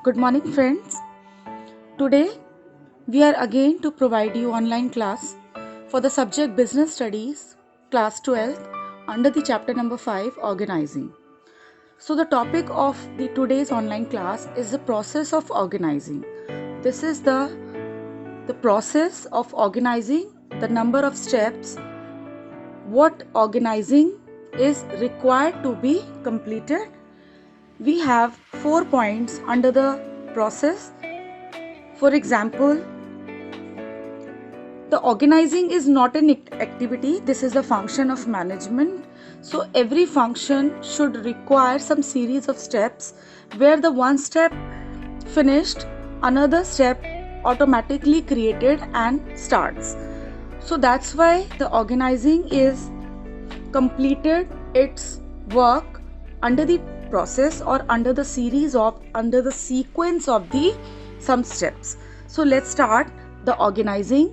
Good morning, friends. Today we are again to provide you online class for the subject Business Studies, class 12th, under the chapter number 5, Organizing. So the topic of the today's online class is the process of organizing. This is the process of organizing, the number of steps, what organizing is required to be completed. We have 4 points under the process. For example, the organizing is not an activity, this is a function of management. So every function should require some series of steps where the one step finished, another step automatically created and starts. So that's why the organizing is completed its work under the process or under the sequence of the some steps. So let's start the organizing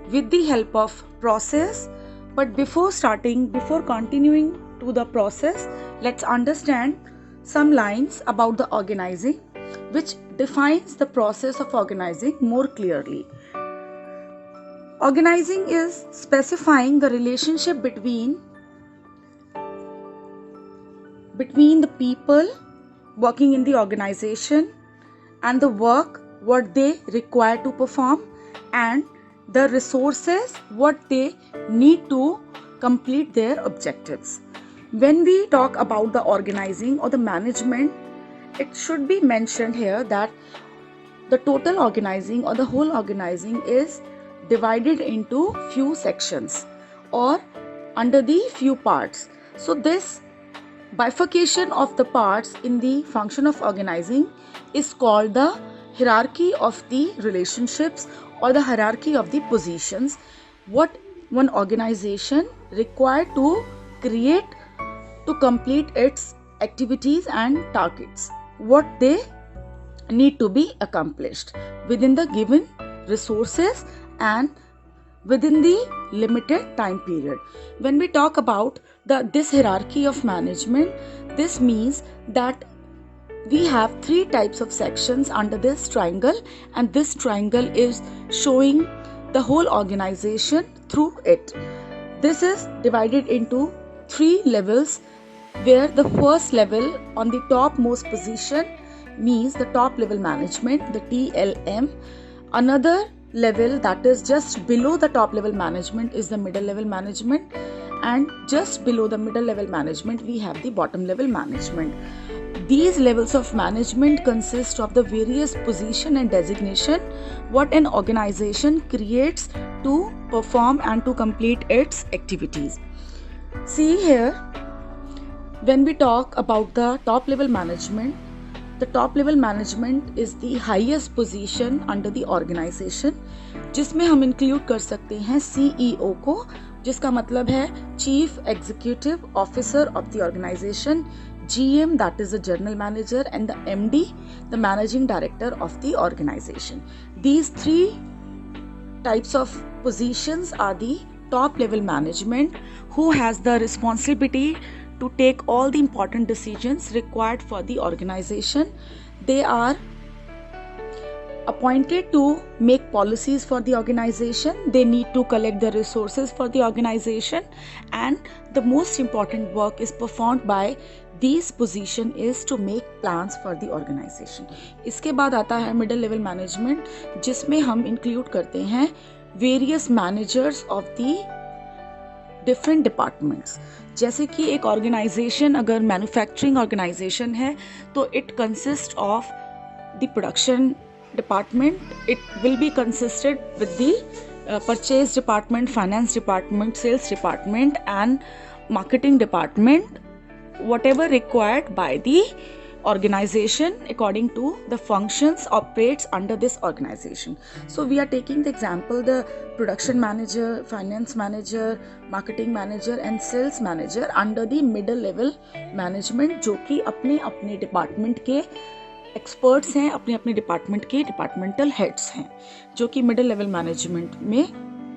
with the help of process. But before continuing to the process, let's understand some lines about the organizing which defines the process of organizing more clearly. Organizing is specifying the relationship between the people working in the organization and the work what they require to perform and the resources what they need to complete their objectives. When we talk about the organizing or the management, it should be mentioned here that the total organizing or the whole organizing is divided into few sections or under the few parts. So this bifurcation of the parts in the function of organizing is called the hierarchy of the relationships or the hierarchy of the positions what one organization required to create to complete its activities and targets, what they need to be accomplished within the given resources and within the limited time period. When we talk about this hierarchy of management, this means that we have 3 types of sections under this triangle, and this triangle is showing the whole organization through it. This is divided into 3 levels, where the first level on the topmost position means the top level management, the TLM. Another level that is just below the top level management is the middle level management, and just below the middle level management we have the bottom level management. These levels of management consist of the various position and designation what an organization creates to perform and to complete its activities. See here, when we talk about the top level management, the top level management is the highest position under the organization, जिसमें हम include कर सकते हैं CEO को, जिसका मतलब है Chief Executive Officer of the organization, GM that is the General Manager, and the MD, the Managing Director of the organization. These 3 types of positions are the top level management who has the responsibility to take all the important decisions required for the organization. They are appointed to make policies for the organization. They need to collect the resources for the organization, and the most important work is performed by these position is to make plans for the organization. इसके बाद आता है middle level management, जिसमें हम include करते हैं various managers of the different departments. जैसे कि एक organization अगर manufacturing organization है तो it consists of the production department, it will be consisted with the purchase department, finance department, sales department and marketing department, whatever required by the organization according to the functions operates under this organization. So we are taking the example the production manager, finance manager, marketing manager and sales manager under the middle level management, जो कि अपने अपने department के experts हैं, अपने अपने department के departmental heads हैं, जो कि मिडिल लेवल मैनेजमेंट में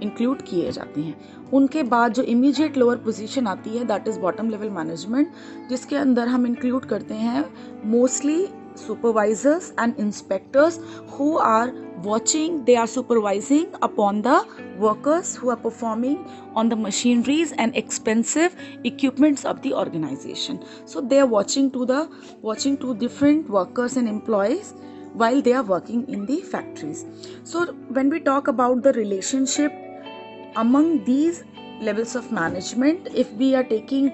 इंक्लूड किए जाते हैं। उनके बाद जो इमीडिएट लोअर पोजीशन आती है that is bottom level management, जिसके अंदर हम इंक्लूड करते हैं mostly supervisors and inspectors who are watching, they are supervising upon the workers who are performing on the machineries and expensive equipments of the organization. So they are watching to different workers and employees while they are working in the factories. So when we talk about the relationship among these levels of management, if we are taking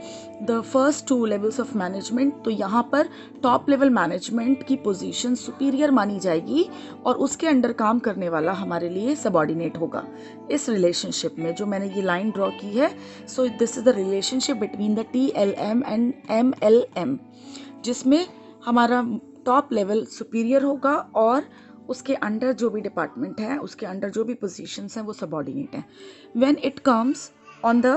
the first two levels of management, तो यहाँ पर top level management की position superior मानी जाएगी और उसके under काम करने वाला हमारे लिए सबॉर्डिनेट होगा इस रिलेशनशिप में जो मैंने ये लाइन ड्रॉ की है. So this is the relationship between the TLM and MLM, जिसमें हमारा टॉप लेवल सुपीरियर होगा और उसके अंडर जो भी डिपार्टमेंट है, उसके अंडर जो भी पोजीशंस हैं वो सबॉर्डिनेट हैं. When it comes on the,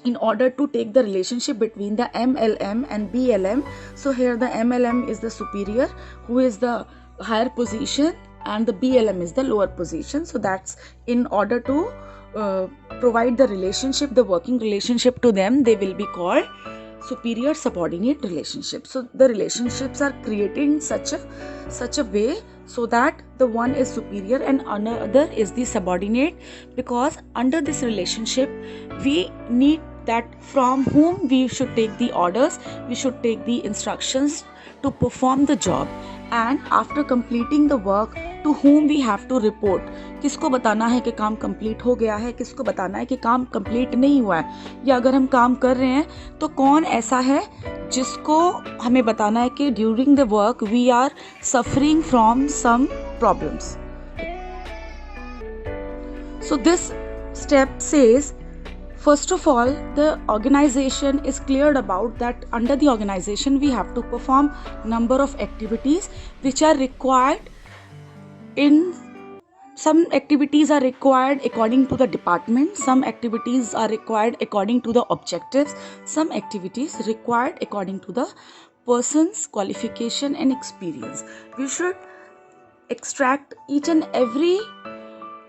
in order to take the relationship between the MLM and BLM, so here the MLM is the superior who is the higher position and the BLM is the lower position. So that's in order to provide the relationship, the working relationship to them, they will be called superior subordinate relationship. So the relationships are created in such a way so that the one is superior and another is the subordinate, because under this relationship we need that from whom we should take the orders, we should take the instructions to perform the job, and after completing the work to whom we have to report. किसको बताना है कि काम complete हो गया है, किसको बताना है कि काम कंप्लीट नहीं हुआ है, या अगर हम काम कर रहे हैं तो कौन ऐसा है जिसको हमें बताना है कि during the work we are suffering from some problems. So this step says, first of all, the organization is cleared about that under the organization we have to perform number of activities which are required. In some activities are required according to the department, some activities are required according to the objectives, some activities required according to the person's qualification and experience. We should extract each and every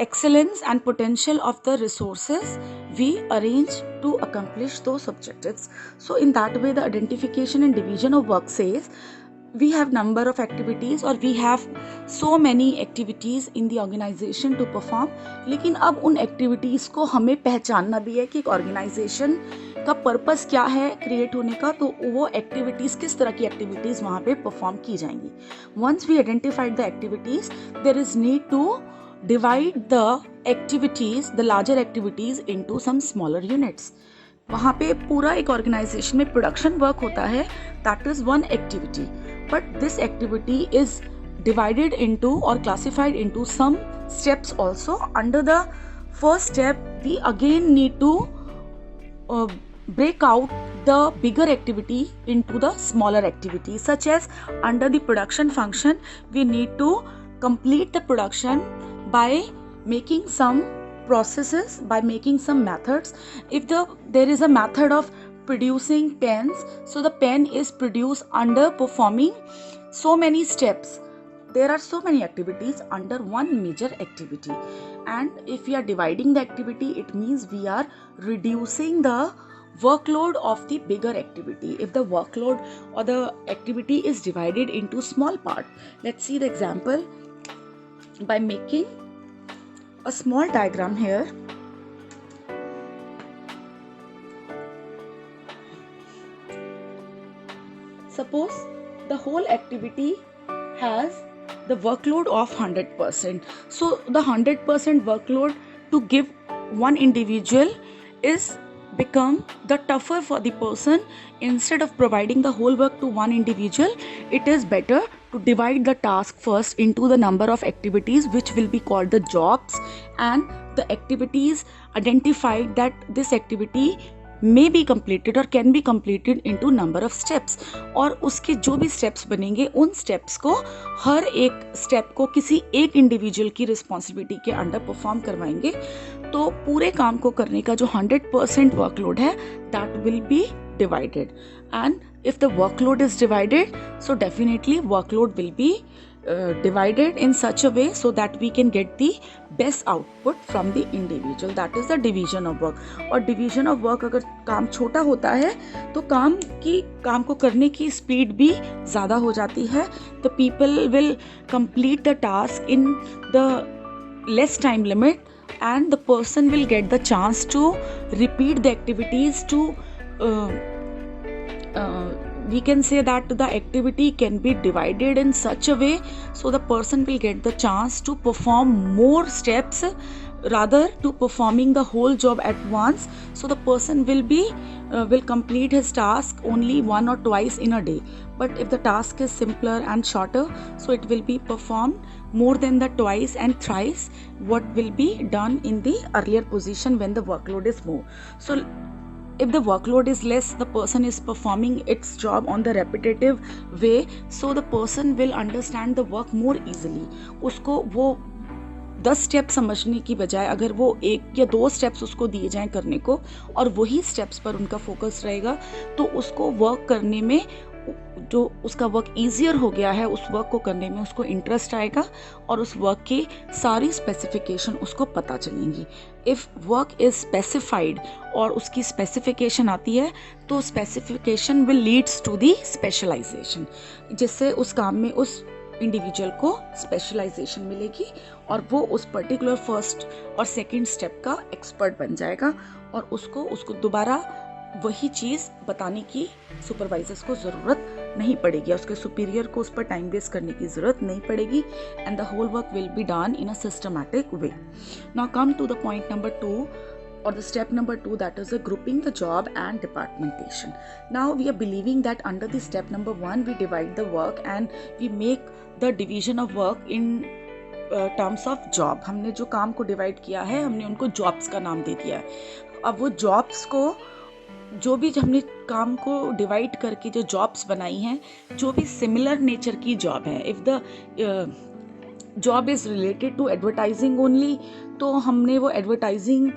excellence and potential of the resources we arrange to accomplish those objectives. So in that way the identification and division of work says we have number of activities or we have so many activities in the organization to perform. लेकिन अब उन activities को हमें पहचानना भी है कि एक organization का पर्पस क्या है क्रिएट होने का, तो वो activities किस तरह की activities वहाँ पे perform की जाएंगी. Once we identified the activities, there is need to divide the activities, the larger activities into some smaller units. वहाँ पे पूरा एक ऑर्गेनाइजेशन में प्रोडक्शन वर्क होता है, that is one activity, but this activity is divided into और classified into some steps also. Under the first step we again need to break out the bigger activity into the smaller activities, such as under the production function we need to complete the production by making some processes, by making some methods. If there is a method of producing pens, so the pen is produced under performing so many steps. There are so many activities under one major activity, and if we are dividing the activity, it means we are reducing the workload of the bigger activity. If the workload or the activity is divided into small part, let's see the example by making a small diagram here. Suppose the whole activity has the workload of 100%. So the 100% workload to give one individual is become the tougher for the person. Instead of providing the whole work to one individual, it is better to divide the task first into the number of activities which will be called the jobs, and the activities identified that this activity may be completed or can be completed into number of steps, और उसके जो भी steps बनेंगे उन steps को हर एक step को किसी एक individual की responsibility के अंडर perform करवाएंगे, तो पूरे काम को करने का जो 100% workload है that will be divided. And if the workload is divided, so definitely workload will be divided in such a way so that we can get the best output from the individual. That is the division of work. और division of work अगर काम छोटा होता है तो काम को करने की स्पीड भी ज़्यादा हो जाती है. The people will complete the task in the less time limit and the person will get the chance to repeat the activities to we can say that the activity can be divided in such a way so the person will get the chance to perform more steps rather to performing the whole job at once. So the person will complete his task only one or twice in a day. But if the task is simpler and shorter, so it will be performed more than the twice and thrice what will be done in the earlier position when the workload is more. So if the workload is less, the person is performing its job on the repetitive way, so the person will understand the work more easily. उसको वो 10 step समझने की बजाय अगर वो 1 या 2 steps उसको दिए जाएं करने को और वही स्टेप्स पर उनका फोकस रहेगा तो उसको वर्क करने में जो उसका वर्क ईजियर हो गया है उस वर्क को करने में उसको इंटरेस्ट आएगा और उस वर्क की सारी स्पेसिफिकेशन उसको पता चलेंगी. इफ़ वर्क इज़ स्पेसिफाइड और उसकी स्पेसिफिकेशन आती है तो specification will leads to the specialisation, जिससे उस काम में उस इंडिविजुअल को स्पेशलाइजेशन मिलेगी और वो उस पर्टिकुलर फर्स्ट और सेकंड स्टेप का एक्सपर्ट बन जाएगा और उसको दोबारा वही चीज़ बताने की सुपरवाइजर्स को ज़रूरत नहीं पड़ेगी, उसके सुपीरियर को उस पर टाइम वेस्ट करने की ज़रूरत नहीं पड़ेगी and the whole work will be done in a systematic way. Now come to the point number 2 or the step number 2, that is grouping the job and departmentation. Now we are believing that under the step number 1 we divide the work and we make the division of work in terms of job. हमने जो काम को divide किया है हमने उनको jobs का नाम दे दिया है. अब वो जॉब्स को जो भी हमने काम को डिवाइड करके जो जॉब्स बनाई हैं जो भी सिमिलर नेचर की जॉब है, if the job is related to advertising only तो हमने वो एडवर्टाइजिंग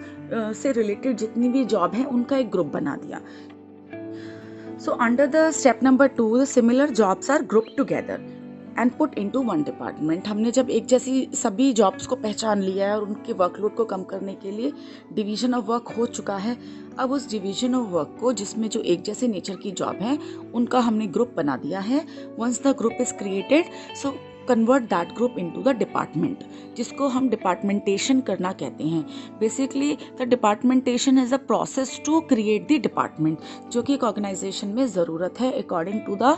से रिलेटेड जितनी भी जॉब है उनका एक ग्रुप बना दिया. So under the step number 2 the similar jobs are group together and put into one department. हमने जब एक जैसी सभी जॉब्स को पहचान लिया है और उनके वर्कलोड को कम करने के लिए डिवीजन ऑफ वर्क हो चुका है, अब उस डिवीजन ऑफ वर्क को जिसमें जो एक जैसे नेचर की जॉब है उनका हमने ग्रुप बना दिया है. Once the group is created so convert that group into the department, जिसको हम डिपार्टमेंटेशन करना कहते हैं. Basically the departmentation is a process to create the department जो कि एक ऑर्गेनाइजेशन में ज़रूरत है. According to the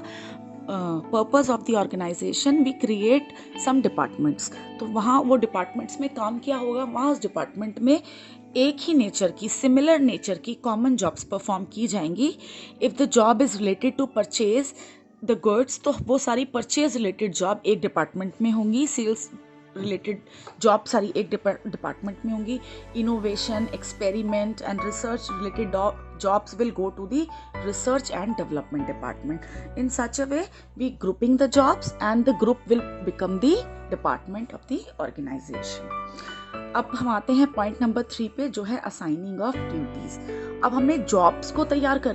purpose of the organisation we create some departments. तो वहाँ वो डिपार्टमेंट्स में काम क्या होगा, वहाँ उस डिपार्टमेंट में एक ही नेचर की सिमिलर नेचर की कॉमन जॉब्स परफॉर्म की जाएंगी. If the job is related to purchase the goods तो वो सारी परचेज रिलेटेड जॉब एक डिपार्टमेंट में होंगी, सेल्स रिलेटेड जॉब सारी एक डिपार्टमेंट में होंगी, innovation experiment and research related jobs will go to the research and development department. In such a way we grouping the jobs and the group will become the department of the organization. अब हम आते हैं point number 3 पे जो है assigning of duties. अब हमने jobs को तैयार कर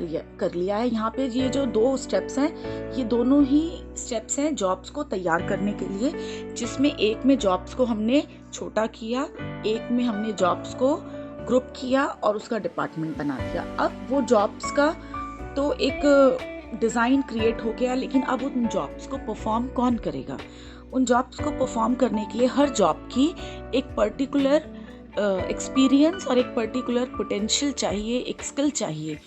लिया है. यहाँ पे ये जो 2 स्टेप्स हैं ये दोनों ही स्टेप्स हैं जॉब्स को तैयार करने के लिए, जिसमें एक में जॉब्स को हमने छोटा किया, एक में हमने जॉब्स को ग्रुप किया और उसका डिपार्टमेंट बना दिया. अब वो जॉब्स का तो एक डिज़ाइन क्रिएट हो गया, लेकिन अब उन जॉब्स को परफॉर्म कौन करेगा. उन जॉब्स को परफॉर्म करने के लिए हर जॉब की एक पर्टिकुलर एक्सपीरियंस और एक पर्टिकुलर पोटेंशियल चाहिए, एक स्किल चाहिए.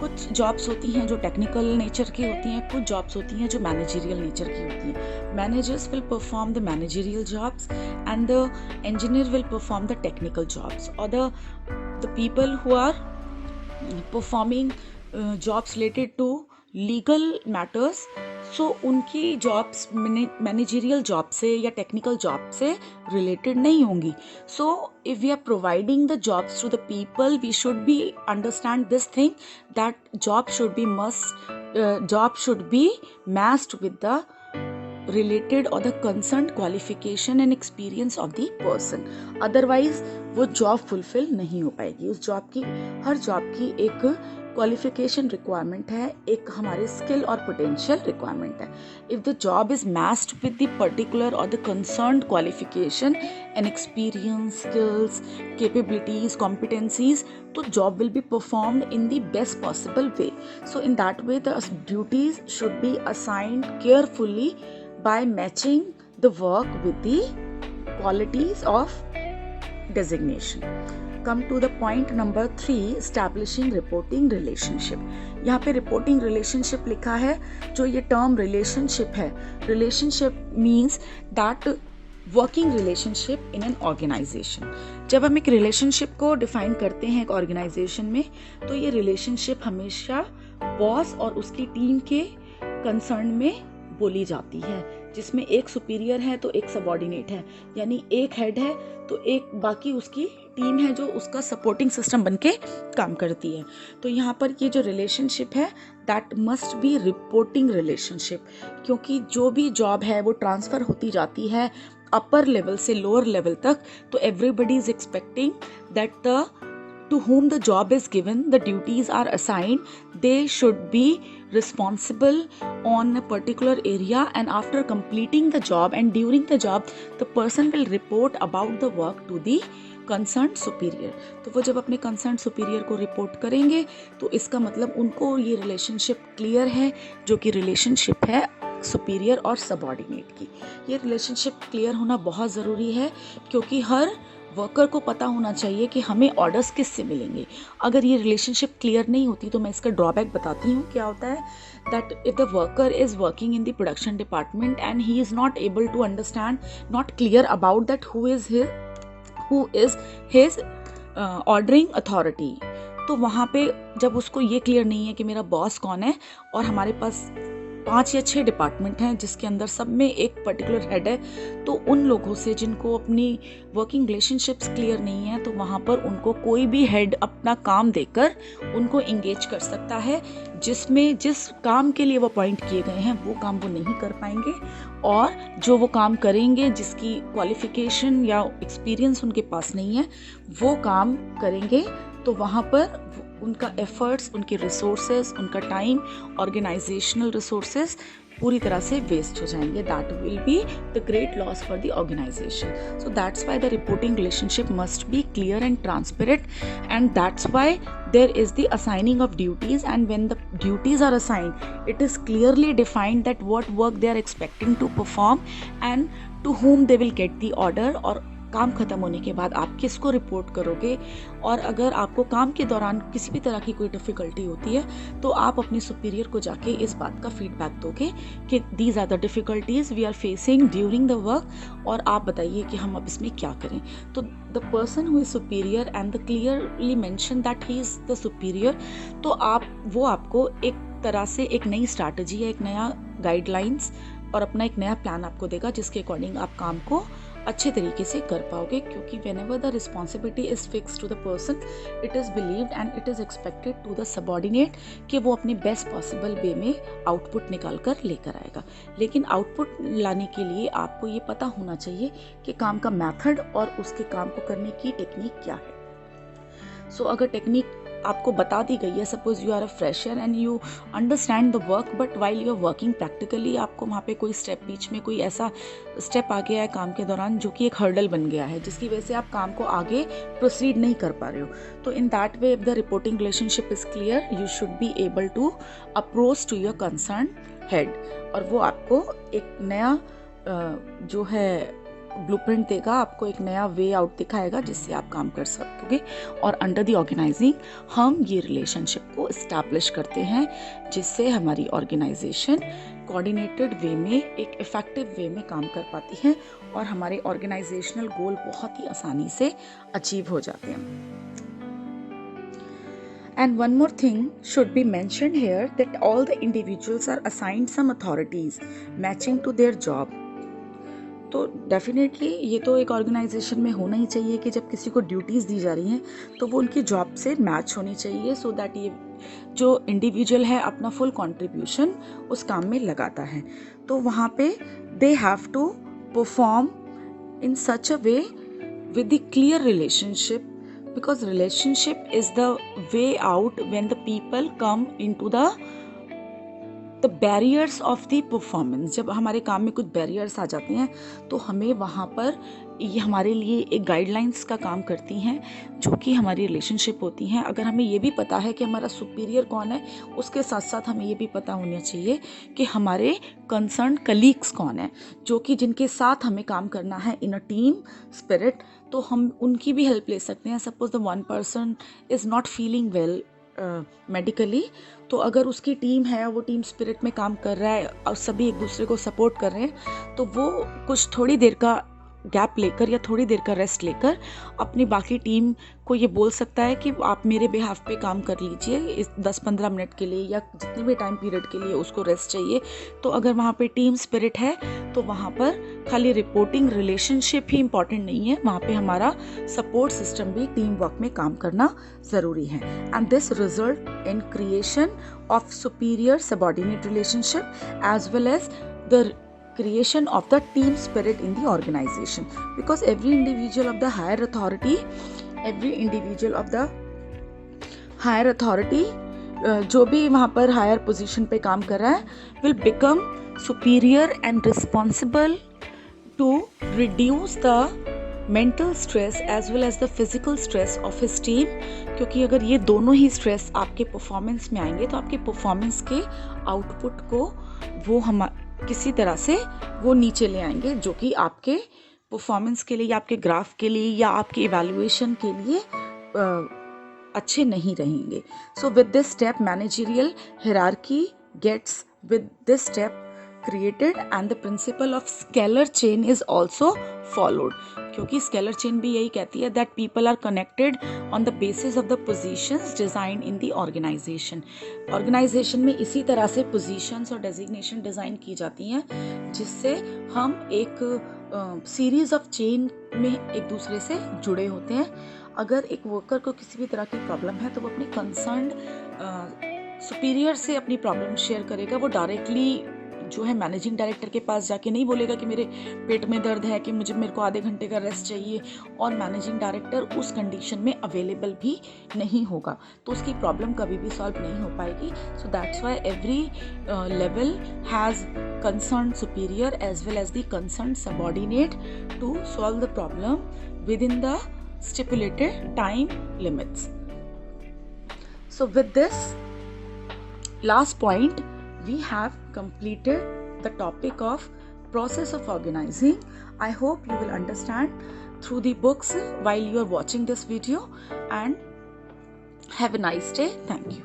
कुछ जॉब्स होती हैं जो टेक्निकल नेचर की होती हैं, कुछ जॉब्स होती हैं जो मैनेजरियल नेचर की होती हैं. Managers will perform the managerial jobs and the engineer will perform the technical jobs, or the people who are performing jobs related to legal matters, so उनकी जॉब्स मैनेजरियल जॉब से या technical job से related नहीं होंगी. So if we are providing the jobs to the people we should be understand this thing that job should be matched with the related or the concerned qualification and experience of the person. Otherwise वो job fulfil नहीं हो पाएगी. उस job की हर job की एक qualification requirement है, एक हमारे स्किल और पोटेंशियल रिक्वायरमेंट है. If the job is matched with the particular और the concerned qualification and experience, skills, capabilities, competencies, तो job will be performed in the best possible way. So in that way the duties should be assigned carefully by matching the work with the qualities of designation. Come to the point number 3, establishing reporting relationship. यहाँ पे reporting relationship लिखा है. जो ये term relationship है, relationship means that working relationship in an organisation. जब हम एक रिलेशनशिप को डिफाइन करते हैं एक ऑर्गेनाइजेशन में, तो ये रिलेशनशिप हमेशा बॉस और उसकी टीम के कंसर्न में बोली जाती है, जिसमें एक सुपीरियर है तो एक सबऑर्डिनेट है, यानी एक हेड है तो एक बाकी उसकी टीम है जो उसका सपोर्टिंग सिस्टम बनके काम करती है. तो यहाँ पर ये जो रिलेशनशिप है that must be reporting relationship, क्योंकि जो भी जॉब है वो ट्रांसफ़र होती जाती है अपर लेवल से लोअर लेवल तक. तो everybody is expecting that the to whom the job is given, the duties are assigned, they should be responsible on a particular area, and after completing the job and during the job the person will report about the work to the concerned superior. तो वो जब अपने concerned superior को report करेंगे तो इसका मतलब उनको ये relationship clear है, जो कि relationship है सुपीरियर और सबऑर्डिनेट की. ये रिलेशनशिप क्लियर होना बहुत ज़रूरी है, क्योंकि हर वर्कर को पता होना चाहिए कि हमें ऑर्डर्स किससे मिलेंगे. अगर ये रिलेशनशिप क्लियर नहीं होती तो मैं इसका ड्रॉबैक बताती हूँ. क्या होता है that if the worker is working in the production department and he is not able to understand, not clear about that who is his ordering authority, तो वहाँ पे जब उसको ये क्लियर नहीं है कि मेरा बॉस कौन है, और हमारे पास 5 या 6 डिपार्टमेंट हैं जिसके अंदर सब में एक पर्टिकुलर हेड है, तो उन लोगों से जिनको अपनी वर्किंग रिलेशनशिप्स क्लियर नहीं है, तो वहाँ पर उनको कोई भी हेड अपना काम देकर उनको इंगेज कर सकता है, जिसमें जिस काम के लिए वो अपॉइंट किए गए हैं वो काम वो नहीं कर पाएंगे, और जो वो काम करेंगे जिसकी क्वालिफिकेशन या एक्सपीरियंस उनके पास नहीं है वो काम करेंगे. तो वहाँ पर उनका एफर्ट्स, उनके रिसोर्सेज, उनका टाइम, ऑर्गेनाइजेशनल रिसोर्सेज पूरी तरह से वेस्ट हो जाएंगे. That will be the great loss for the organisation. So that's why the reporting relationship must be clear and transparent, and that's why there is the assigning of duties, and when the duties are assigned it is clearly defined that what work they are expecting to perform and to whom they will get the order, और काम ख़त्म होने के बाद आप किसको report करोगे. और अगर आपको काम के दौरान किसी भी तरह की कोई डिफ़िकल्टी होती है तो आप अपने सुपीरियर को जाके इस बात का फीडबैक दोगे कि these are the difficulties we are facing during the work, और आप बताइए कि हम अब इसमें क्या करें. तो the person who is superior and the clearly mention that he is the superior, तो वो आपको एक तरह से एक नई स्ट्रैटेजी या एक नया गाइडलाइंस और अपना एक नया प्लान आपको देगा, जिसके अकॉर्डिंग आप काम को अच्छे तरीके से कर पाओगे. क्योंकि whenever the responsibility is fixed to the person, it is believed and it is expected to the subordinate कि वो अपने बेस्ट पॉसिबल वे में आउटपुट निकाल कर लेकर आएगा. लेकिन आउटपुट लाने के लिए आपको ये पता होना चाहिए कि काम का मेथड और उसके काम को करने की टेक्निक क्या है. सो अगर टेक्निक आपको बता दी गई है, suppose you are a fresher and you understand the work, but while you are working practically आपको वहाँ पे कोई स्टेप, बीच में कोई ऐसा स्टेप आ गया है काम के दौरान जो कि एक हर्डल बन गया है, जिसकी वजह से आप काम को आगे प्रोसीड नहीं कर पा रहे हो. तो in that way if the reporting relationship is clear, you should be able to approach to your concern head, और वो आपको एक नया जो है ब्लूप्रिंट देगा, आपको एक नया वे आउट दिखाएगा जिससे आप काम कर सकोगे. और अंडर द ऑर्गेनाइजिंग हम ये रिलेशनशिप को इस्टेब्लिश करते हैं, जिससे हमारी ऑर्गेनाइजेशन कोऑर्डिनेटेड वे में एक इफ़ेक्टिव वे में काम कर पाती है और हमारे ऑर्गेनाइजेशनल गोल बहुत ही आसानी से अचीव हो जाते हैं. And one more thing should be mentioned here that all the individuals are assigned some authorities matching to their job. तो डेफिनेटली ये तो एक ऑर्गेनाइजेशन में होना ही चाहिए कि जब किसी को ड्यूटीज़ दी जा रही हैं तो वो उनकी जॉब से मैच होनी चाहिए, सो दैट ये जो इंडिविजुअल है अपना फुल कंट्रीब्यूशन उस काम में लगाता है. तो वहाँ पे they have to perform in such a way with the clear relationship because relationship is the way out when the people come into the barriers of the performance. जब हमारे काम में कुछ बैरियर्स आ जाते हैं तो हमें वहाँ पर ये हमारे लिए एक गाइडलाइंस का काम करती हैं जो कि हमारी रिलेशनशिप होती हैं. अगर हमें ये भी पता है कि हमारा सुपीरियर कौन है, उसके साथ साथ हमें ये भी पता होना चाहिए कि हमारे कंसर्न कलीग्स कौन है, जो कि जिनके साथ हमें काम करना है इन अ टीम स्पिरिट. तो हम उनकी भी हेल्प ले सकते हैं. Suppose the one person is not feeling well medically, तो अगर उसकी टीम है, वो टीम स्पिरिट में काम कर रहा है और सभी एक दूसरे को सपोर्ट कर रहे हैं, तो वो कुछ थोड़ी देर का गैप लेकर या थोड़ी देर का रेस्ट लेकर अपनी बाकी टीम को ये बोल सकता है कि आप मेरे बिहाफ पे काम कर लीजिए इस 10-15 मिनट के लिए या जितने भी टाइम पीरियड के लिए उसको रेस्ट चाहिए. तो अगर वहाँ पे टीम स्पिरिट है तो वहाँ पर खाली रिपोर्टिंग रिलेशनशिप ही इम्पॉर्टेंट नहीं है, वहाँ पे हमारा सपोर्ट सिस्टम भी टीम वर्क में काम करना ज़रूरी है. And this result in creation of superior subordinate relationship as well as the creation of the team spirit in the organization, because every individual of the higher authority जो भी वहाँ पर हायर पोजीशन पे काम कर रहा है will become superior and responsible to reduce the mental stress as well as the physical stress of his team. क्योंकि अगर ये दोनों ही स्ट्रेस आपके परफॉर्मेंस में आएंगे तो आपके परफॉर्मेंस के आउटपुट को वो हम किसी तरह से वो नीचे ले आएंगे, जो कि आपके परफॉर्मेंस के लिए या आपके ग्राफ के लिए या आपके इवैल्यूएशन के लिए अच्छे नहीं रहेंगे. So with this step managerial hierarchy gets with this step created and the principle of scalar chain is also followed. क्योंकि scalar chain भी यही कहती है that people are connected on the basis of the positions designed in the organization. Organization में इसी तरह से positions और designation डिज़ाइन की जाती हैं जिससे हम एक series of chain में एक दूसरे से जुड़े होते हैं. अगर एक वर्कर को किसी भी तरह की प्रॉब्लम है तो वो अपनी कंसर्न्ड सुपीरियर से अपनी प्रॉब्लम शेयर करेगा. वो डायरेक्टली जो है मैनेजिंग डायरेक्टर के पास जाके नहीं बोलेगा कि मेरे पेट में दर्द है, कि मेरे को आधे घंटे का रेस्ट चाहिए, और मैनेजिंग डायरेक्टर उस कंडीशन में अवेलेबल भी नहीं होगा, तो उसकी प्रॉब्लम कभी भी सॉल्व नहीं हो पाएगी. So that's why every level has concern superior as well as the concern subordinate to solve the problem within the stipulated time limits. So with this last point, we have completed the topic of process of organizing. I hope you will understand through the books while you are watching this video, and have a nice day. Thank you.